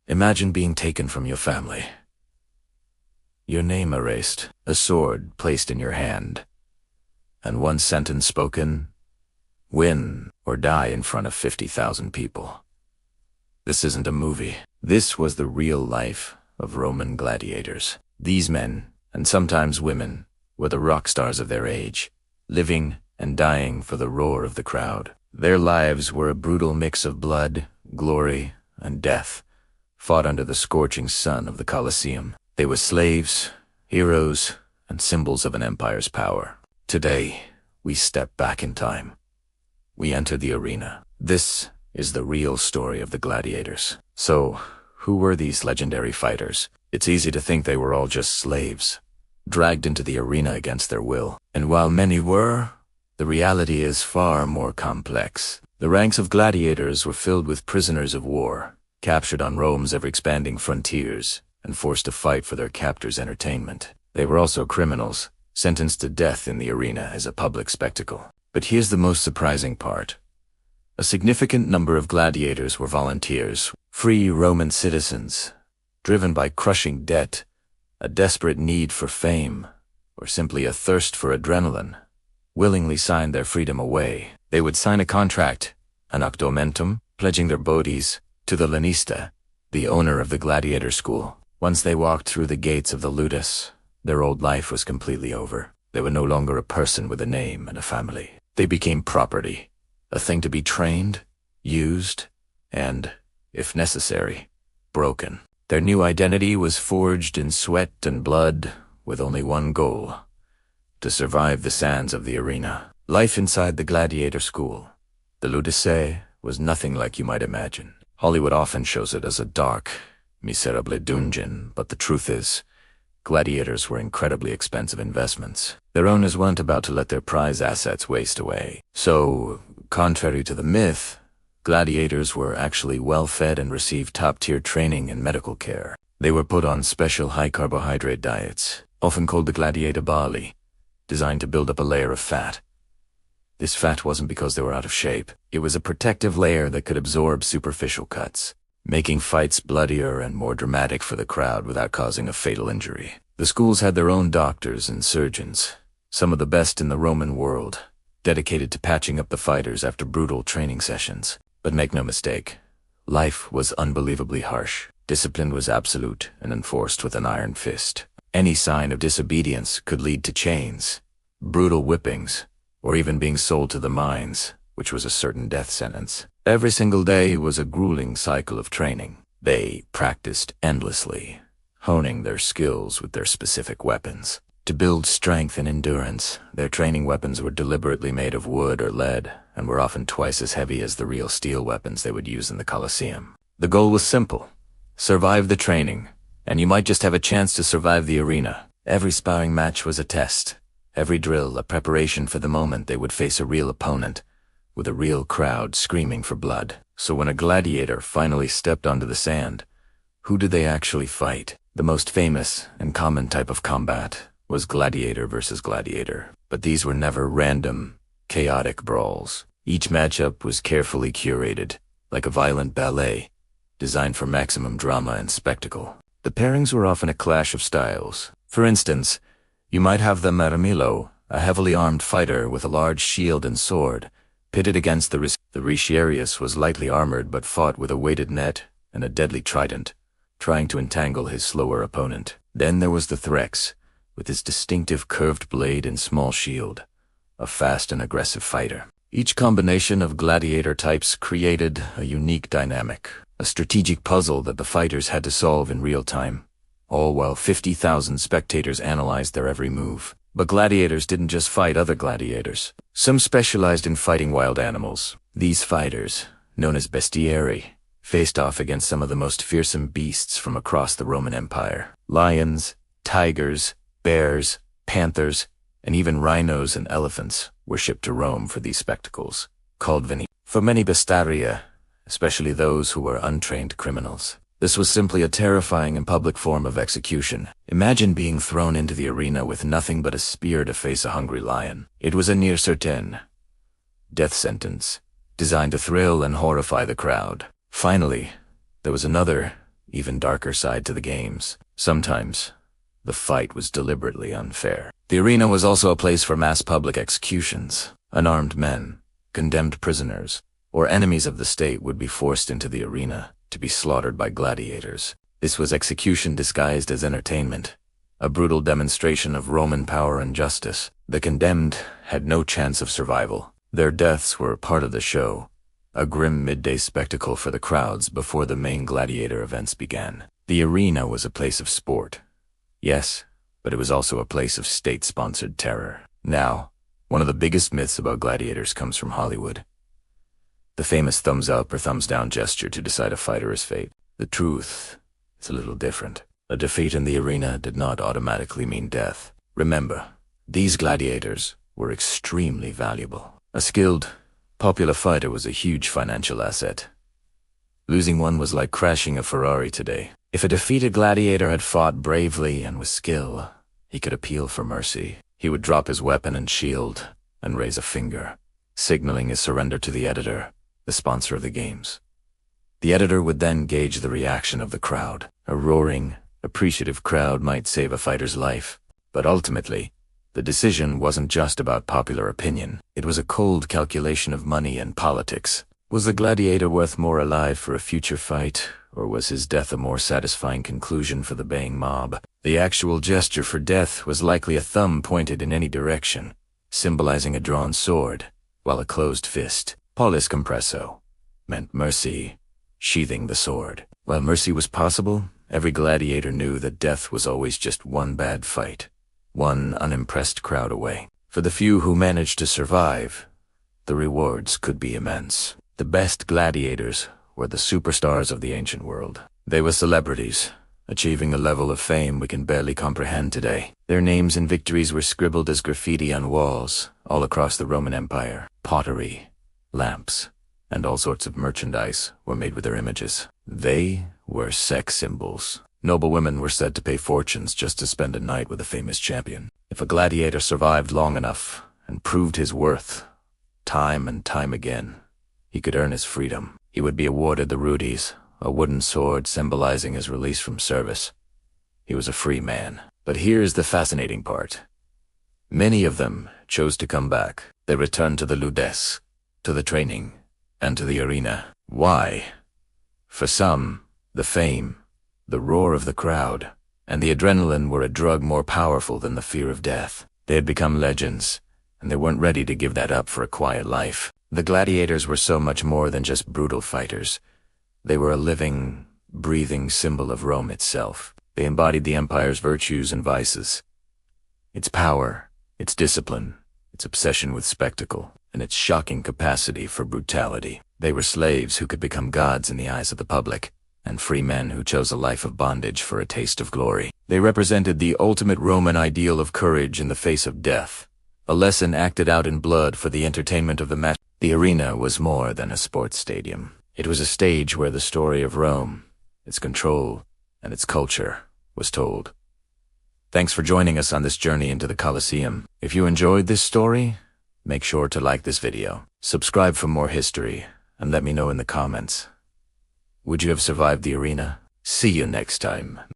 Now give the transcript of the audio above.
Imagine being taken from your family, your name erased, a sword placed in your hand, and one sentence spoken: win or die in front of 50,000 people. This isn't a movie. This was the real life of Roman gladiators. These men, and sometimes women, were the rock stars of their age, living and dying for the roar of the crowd. Their lives were a brutal mix of blood, glory, and death, fought under the scorching sun of the Colosseum. They were slaves, heroes, and symbols of an empire's power. Today, we step back in time. We enter the arena. This is the real story of the gladiators. So, who were these legendary fighters? It's easy to think they were all just slaves, dragged into the arena against their will. And while many were, the reality is far more complex. The ranks of gladiators were filled with prisoners of war, captured on Rome's ever-expanding frontiers, and forced to fight for their captors' entertainment. They were also criminals, sentenced to death in the arena as a public spectacle. But here's the most surprising part. A significant number of gladiators were volunteers, free Roman citizens, driven by crushing debt, a desperate need for fame, or simply a thirst for adrenaline, willingly signed their freedom away. They would sign a contract, an octomentum, pledging their bodies to the lanista, the owner of the gladiator school. Once they walked through the gates of the ludus, their old life was completely over. They were no longer a person with a name and a family. They became property, a thing to be trained, used, and, if necessary, broken. Their new identity was forged in sweat and blood, with only one goal: to survive the sands of the arena. Life inside the gladiator school, the Ludus, was nothing like you might imagine. Hollywood often shows it as a dark, miserable dungeon, but the truth is, gladiators were incredibly expensive investments. Their owners weren't about to let their prize assets waste away. So, contrary to the myth, gladiators were actually well-fed and received top-tier training and medical care. They were put on special high-carbohydrate diets, often called the gladiator barley, designed to build up a layer of fat. This fat wasn't because they were out of shape. It was a protective layer that could absorb superficial cuts, making fights bloodier and more dramatic for the crowd without causing a fatal injury. The schools had their own doctors and surgeons, some of the best in the Roman world, dedicated to patching up the fighters after brutal training sessions. But make no mistake, life was unbelievably harsh. Discipline was absolute and enforced with an iron fist. Any sign of disobedience could lead to chains, brutal whippings, or even being sold to the mines, which was a certain death sentence. Every single day was a grueling cycle of training. They practiced endlessly, honing their skills with their specific weapons. To build strength and endurance, their training weapons were deliberately made of wood or lead, and were often twice as heavy as the real steel weapons they would use in the Colosseum. The goal was simple: survive the training, and you might just have a chance to survive the arena. Every sparring match was a test, every drill a preparation for the moment they would face a real opponent, with a real crowd screaming for blood. So when a gladiator finally stepped onto the sand, who did they actually fight? The most famous and common type of combat was gladiator versus gladiator, but these were never random, chaotic brawls. Each matchup was carefully curated, like a violent ballet, designed for maximum drama and spectacle. The pairings were often a clash of styles. For instance, you might have the Maramilo, a heavily armed fighter with a large shield and sword, pitted against the Ricciarius was lightly armored but fought with a weighted net and a deadly trident, trying to entangle his slower opponent. Then there was the Threx, with his distinctive curved blade and small shield, a fast and aggressive fighter. Each combination of gladiator types created a unique dynamic, a strategic puzzle that the fighters had to solve in real time, all while 50,000 spectators analyzed their every move. But gladiators didn't just fight other gladiators. Some specialized in fighting wild animals. These fighters, known as bestiarii, faced off against some of the most fearsome beasts from across the Roman Empire. Lions, tigers, bears, panthers, and even rhinos and elephants were shipped to Rome for these spectacles, called veni. For many bestiarii, especially those who were untrained criminals, this was simply a terrifying and public form of execution. Imagine being thrown into the arena with nothing but a spear to face a hungry lion. It was a near certain death sentence, designed to thrill and horrify the crowd. Finally, there was another, even darker side to the games. Sometimes, the fight was deliberately unfair. The arena was also a place for mass public executions. Unarmed men, condemned prisoners, or enemies of the state would be forced into the arena to be slaughtered by gladiators. This was execution disguised as entertainment, a brutal demonstration of Roman power and justice. The condemned had no chance of survival. Their deaths were part of the show, a grim midday spectacle for the crowds before the main gladiator events began. The arena was a place of sport. Yes, but it was also a place of state-sponsored terror. Now, one of the biggest myths about gladiators comes from Hollywood. The famous thumbs up or thumbs down gesture to decide a fighter's fate. The truth is a little different. A defeat in the arena did not automatically mean death. Remember, these gladiators were extremely valuable. A skilled, popular fighter was a huge financial asset. Losing one was like crashing a Ferrari today. If a defeated gladiator had fought bravely and with skill, he could appeal for mercy. He would drop his weapon and shield and raise a finger, signaling his surrender to the editor, the sponsor of the games. The editor would then gauge the reaction of the crowd. A roaring, appreciative crowd might save a fighter's life, but ultimately, the decision wasn't just about popular opinion. It was a cold calculation of money and politics. Was the gladiator worth more alive for a future fight, or was his death a more satisfying conclusion for the baying mob? The actual gesture for death was likely a thumb pointed in any direction, symbolizing a drawn sword, while a closed fist, pollis compresso, meant mercy, sheathing the sword. While mercy was possible, every gladiator knew that death was always just one bad fight, one unimpressed crowd away. For the few who managed to survive, the rewards could be immense. The best gladiators were the superstars of the ancient world. They were celebrities, achieving a level of fame we can barely comprehend today. Their names and victories were scribbled as graffiti on walls all across the Roman Empire. Pottery, lamps, and all sorts of merchandise were made with their images. They were sex symbols. Noble women were said to pay fortunes just to spend a night with a famous champion. If a gladiator survived long enough and proved his worth, time and time again, he could earn his freedom. He would be awarded the rudes, a wooden sword symbolizing his release from service. He was a free man. But here's the fascinating part. Many of them chose to come back. They returned to the ludes, to the training, and to the arena. Why? For some, the fame, the roar of the crowd, and the adrenaline were a drug more powerful than the fear of death. They had become legends, and they weren't ready to give that up for a quiet life. The gladiators were so much more than just brutal fighters. They were a living, breathing symbol of Rome itself. They embodied the empire's virtues and vices. Its power, its discipline, its obsession with spectacle, and its shocking capacity for brutality. They were slaves who could become gods in the eyes of the public, and free men who chose a life of bondage for a taste of glory. They represented the ultimate Roman ideal of courage in the face of death, a lesson acted out in blood for the entertainment of the masses. The arena was more than a sports stadium. It was a stage where the story of Rome, its control, and its culture was told. Thanks for joining us on this journey into the Colosseum. If you enjoyed this story, make sure to like this video, subscribe for more history, and let me know in the comments. Would you have survived the arena? See you next time.